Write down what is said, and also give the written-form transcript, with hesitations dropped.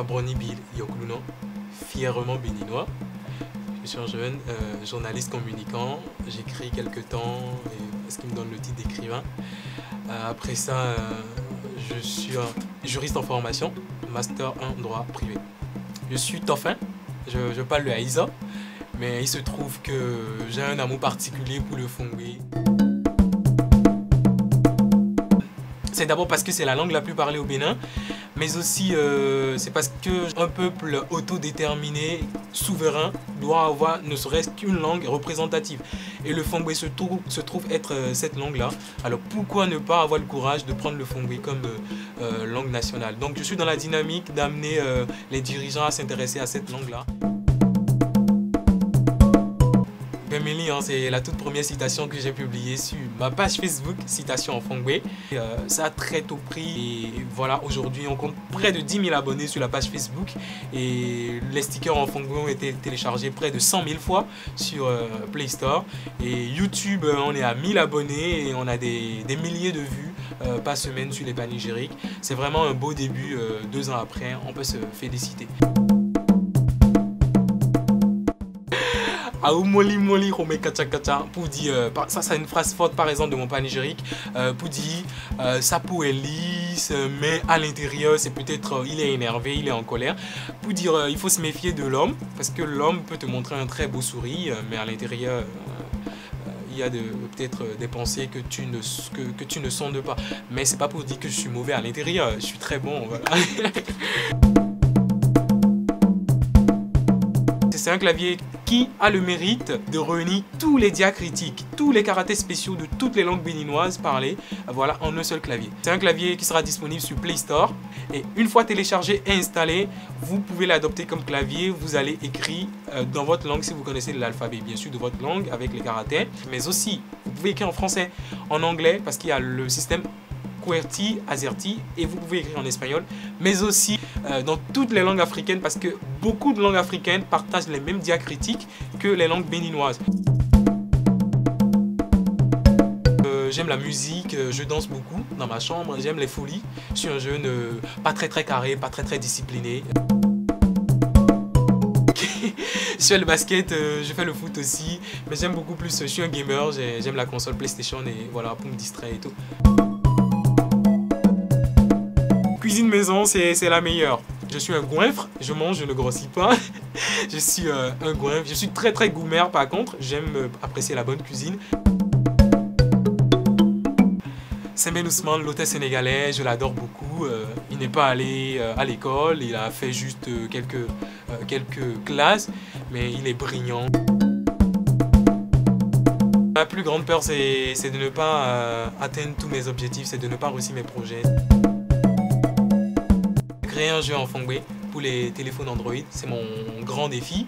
Brony Bill Yokluno, fièrement béninois. Je suis un jeune journaliste communicant. J'écris quelque temps, ce qui me donne le titre d'écrivain. Après ça, je suis un juriste en formation, master 1 droit privé. Je suis dauphin, je parle le haïsa, mais il se trouve que j'ai un amour particulier pour le fongbe. C'est d'abord parce que c'est la langue la plus parlée au Bénin, mais aussi c'est parce qu'un peuple autodéterminé, souverain, doit avoir ne serait-ce qu'une langue représentative. Et le fongbe se trouve être cette langue-là. Alors pourquoi ne pas avoir le courage de prendre le fongbe comme langue nationale? Donc je suis dans la dynamique d'amener les dirigeants à s'intéresser à cette langue-là. Bemeli, c'est la toute première citation que j'ai publiée sur ma page Facebook, citation en fongbe. Ça a très tôt pris et voilà, aujourd'hui on compte près de 10 000 abonnés sur la page Facebook et les stickers en fongbe ont été téléchargés près de 100 000 fois sur Play Store. Et YouTube, on est à 1000 abonnés et on a des milliers de vues par semaine sur les panégyriques. C'est vraiment un beau début, 2 ans après, on peut se féliciter. Aoumoli moli rome kacha kacha pour dire ça c'est une phrase forte par exemple de mon panégyrique pour dire sa peau est lisse mais à l'intérieur c'est peut-être il est énervé, il est en colère, pour dire il faut se méfier de l'homme parce que l'homme peut te montrer un très beau sourire mais à l'intérieur il y a peut-être des pensées que tu ne sondes pas, mais c'est pas pour dire que je suis mauvais à l'intérieur, je suis très bon, voilà. C'est un clavier qui a le mérite de réunir tous les diacritiques, tous les caractères spéciaux de toutes les langues béninoises parlées, voilà, en un seul clavier. C'est un clavier qui sera disponible sur Play Store et une fois téléchargé et installé, vous pouvez l'adopter comme clavier. Vous allez écrire dans votre langue si vous connaissez l'alphabet, bien sûr, de votre langue avec les caractères, mais aussi vous pouvez écrire en français, en anglais parce qu'il y a le système QWERTY, AZERTY et vous pouvez écrire en espagnol, mais aussi dans toutes les langues africaines parce que beaucoup de langues africaines partagent les mêmes diacritiques que les langues béninoises. J'aime la musique, je danse beaucoup dans ma chambre, j'aime les folies. Je suis un jeune pas très carré, pas très discipliné. Je fais le basket, je fais le foot aussi, mais j'aime beaucoup plus, je suis un gamer, j'aime la console PlayStation et voilà, pour me distraire et tout. Cuisine maison, c'est la meilleure. Je suis un goinfre, je mange, je ne grossis pas. Je suis un goinfre, je suis très gourmand par contre, j'aime apprécier la bonne cuisine. Sembène Ousmane, l'hôtel sénégalais, je l'adore beaucoup. Il n'est pas allé à l'école, il a fait juste quelques classes, mais il est brillant. Ma plus grande peur, c'est de ne pas atteindre tous mes objectifs, c'est de ne pas réussir mes projets. Créer un jeu en fongbe pour les téléphones Android, c'est mon grand défi.